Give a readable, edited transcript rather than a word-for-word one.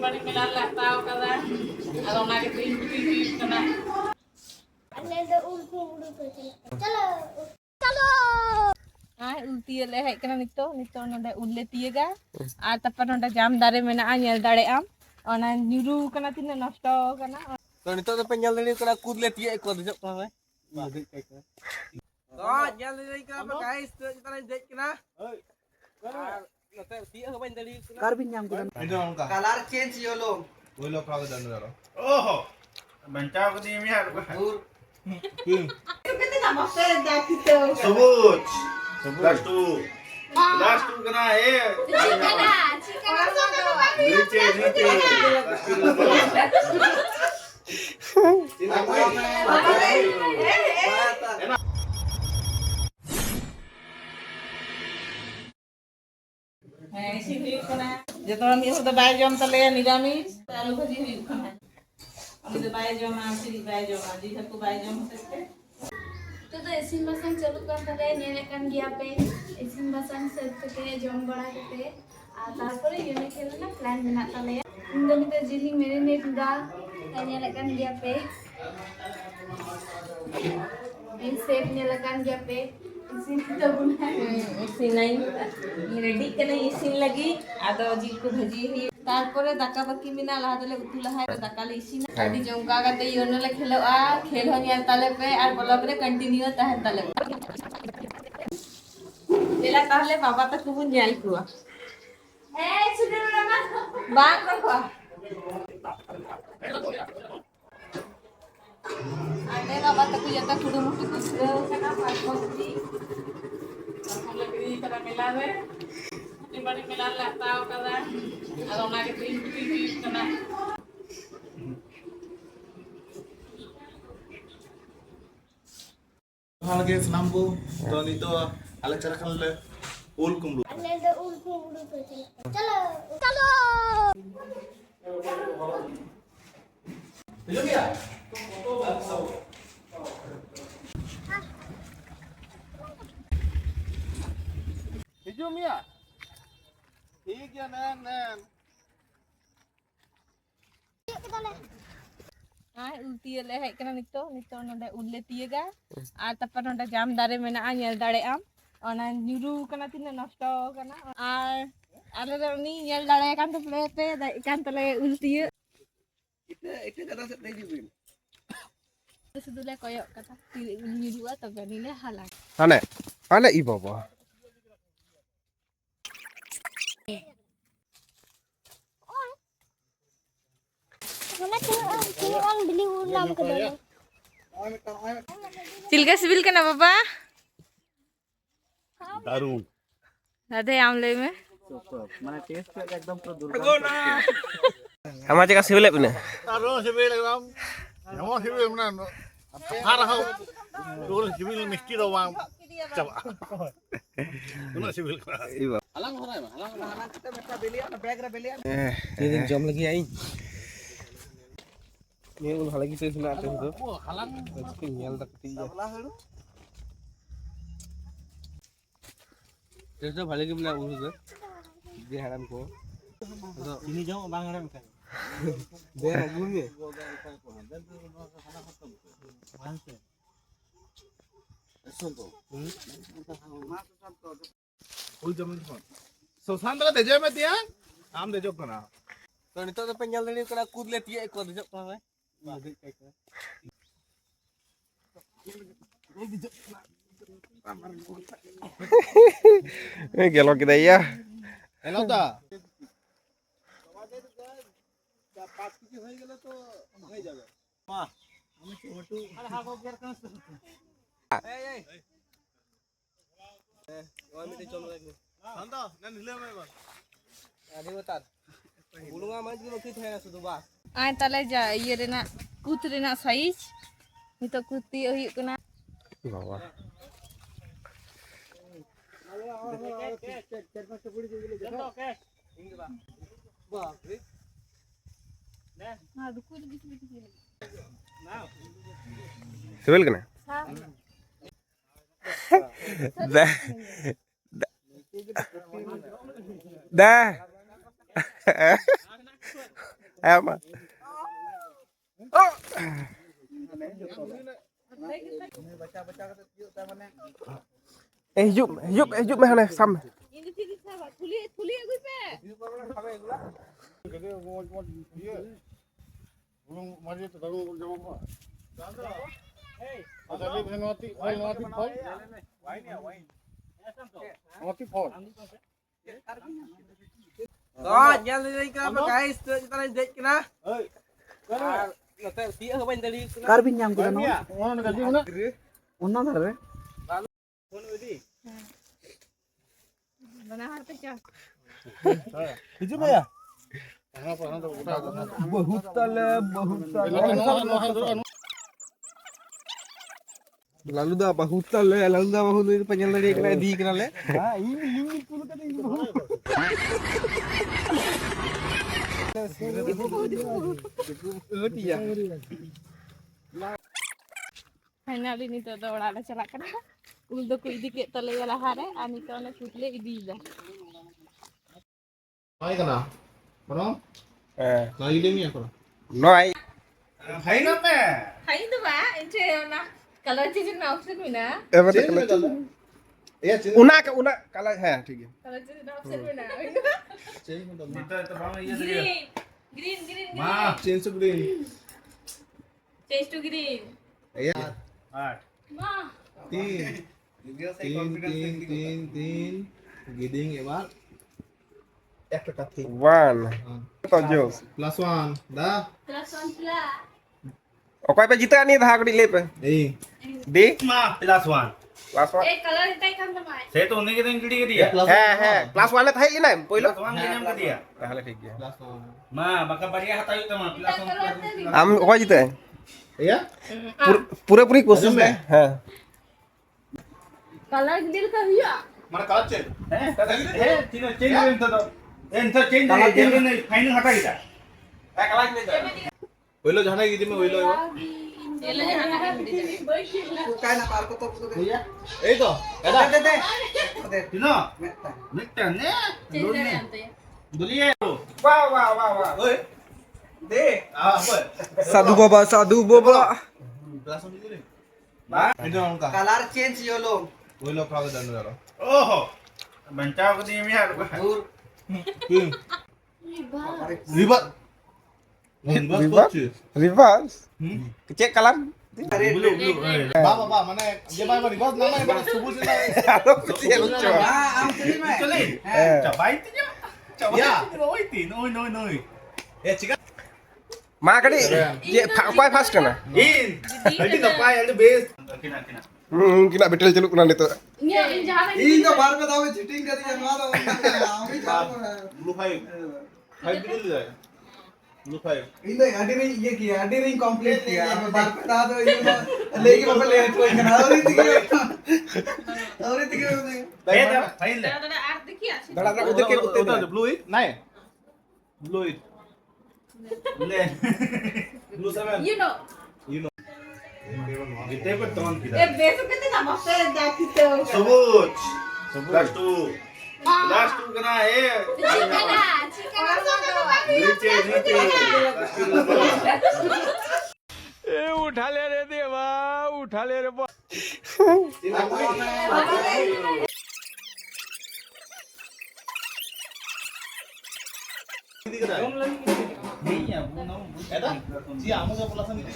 balik melar lah tahu kada. Kalau nak kita ini kena. Ada ulku chalo Ai ulti le hej kana nito nonde ulle tiega ar tapar nonde jam dare mena nyel dare am ona nyuru kana tina nosto kana तो नितो तो पे nyal dali kana kudle tie ko dejok kana me madit kai ka तो nyal dali ka apa guys kita lain dek kana नते tie ho bain dali कर भी nyam kudan colour change यो लो कोई लोग खाओ दंड करो ओहो बंचाओ को दी मिया दूर सबूत लास्ट टू कना है नीचे ऐसी हुई कना जतो मी हो तो बाय जम तले निरामिष आलू भाजी हुई कना আমি তো বাই জমা আসি বাই জমা জি থাকো বাই জমা হচ্ছে तो इसिन बासन चालू कर तले नेले कान गया पे इसिन बासन से तके जम बड़ा कते आ तारपरे येने खेले ना प्लान बना तले इंदो निते जिली मैरिनेट दा नेले कान गया पे इन सेफ नेले कान गया पे इसिन तो बुना इसिन नहीं रेडी कने इसिन लगी आदो जी को भजी ही तारपरे दाका बाकी मिना लहा दले उतु लहा दाका ले इसिन आदि जंका गाते योनो ले खेलोआ खेल हो ᱧᱮᱞ तले पे और ब्लॉग रे कंटिन्यू तहन तले एला ताहले बाबा तक को ᱧᱮल कुआ ए सुदर रमा बांग रखवा आने बाबा तक जता कुडु मुटु कुछ कना पासपोर्ट हम लगी करा मिलावे di balik melar lah tahu kada. Kalau nak kita ini kena. हाल के सनामबो तो नी तो आले चरा खान ले ओल कुमड़ू ada ulku chalo chalo ले गया हिजो मिया ठीक है नैन नैन Ai ulti le hej kana nito nonde ulle tiega ar tapar nonde jam dare mena nyel dare am ona nyuru kana tina nosto kana ar ale ni nyel dare kan to pe ikan tele ulti itu kata set dai jibin sudah le koyok kata nyuru atau bani le halak ane ane i baba mana orang beli ulam ke dalam Silga sibil kana baba दारू राधे आमले में माने test एकदम तो दुर्गा हमारे का civil पुने दारू civil एकदम नमो सिविल मना हार हाउ दूर सिविल मिस्टी रो वांग चबा तुम civil halang horai ma halang kita meta belian bag ra belian ini jam lagi ai ini ul halagi se suna ate itu halang nyel takti ya Terus balik ke mana urus dia haram ko ini jauh bang haram kan dia lagu ni full जमीन phone सोसान तो देजो में दिया आम देजो कना तो नितो तो पेnyal dali kana kudle tie ko dejok kana me madit kai ka gelo kita ya hello दा पाँच केजी হয়ে গেলে তো হয়ে যাবে মা আমি ছোট আরে হাগো গের কাজ এই এই ওই মিটে চলো দেখো संतो नन हिले में बस আরে বতার বুলুঙ্গা মাছ গুলো কি থাকে না শুধু বাস ai tale ja iye rena kut rena size nito kuti huyuk kana বাবা सिविल कना dah Ayo mah. Hidup mah nih sam. Ini sih sahabat. Thuli agui pe. Đó, nhanh lên cái apa guys, kita lanjut kena. Nanti dia ke main dari kena. Karbin nyam ko no. Ono gadi una. Unna dare. Mana harta cha. Hijau ya? बहुत साल lalu dah bahut itu penyel dari kena di kena le. Ha, ini pun kata ini bahut. Finally nito do oड़ा ले चला कना उल दो को इदी के तले वाला हारे आनी तो ने फुटले इदी दा Hai kena. Mana? Eh, Lagi demi aku. noi. Hai na me. खाई तो बा इनसे ना कलर चेंज ना ऑप्शन में ना Eh, betul kalau. Una kalau है ठीक है. कलर चेंज ना ऑप्शन में ना green green Ma, change to green. Change to green মা Tin. Giding ebar. One. Tujuh. Plus one. Dah. রাসনলা Okey pe jita ni dah kadi lep. Eh. D plus one plus one. এই colour এটাই কাম তোমায় से तो उन्हीं के दिन गिड़ी गिड़ी है He. Plus one le thai ni nam. Poilo. Plus one के नाम कर दिया Dah le ठीक है. Plus one. मां बका बढ़िया हटाई तो मां plus one Am okey jita. Ya? पूरी कोशिश है. हाँ. कलर दिल का हुआ Mana kalau change? है तीनों चेंज इन तो इन तो चेंज नहीं फाइनल हटा गया Oilo jana gidi me oilo ebar. ये ले जाना है Ei to. Ada. तीनों मिटन ने चेंज करे आते दुलिए Wah. Oi. D. Ah, apa? Sadu baba. Plus one gidi. बा Itu orang ka. Color change yo lo. Oilo kau dan dulu. ओहो बंचाओ को दिए यार King. Ribat. Ribat Ribat? coach. Reverse. Cek color. Blue blue Ba, mana dia mana ribat nama mana subuh sih. Halo, kecil lucu. चले Eh. चबाई तीन चबाई Ya. ओए तीन ओए नोय नोय Eh, cika. Ma kadi je koi fast kana. इन हल्दी तो पाए हल्दी base किना किना Kina betul celuk kana itu. ইয়া এই জানা इनका बार में दावे चीटिंग कर दिया मारो हमें Blue five. Five dulu deh. Blue five. इन गाड़ी ने ये किया गाड़ी ने कंप्लीट किया अब बार में दावे इन्होंने लेके बाबा ले कोई करना और इतने ए फाइन ले दादा आर देखिए अच्छी Dada udah ke Udah blue it. Naik. Blue it. ले Blue seven. ইউ নো जितने पर टोन की ए बेसो कितने ना मस्त देखते हो सबूत प्लस टू करना है চিকেনা চিকেনা नीचे नीचे Eta? Si amo ke pulasan itu.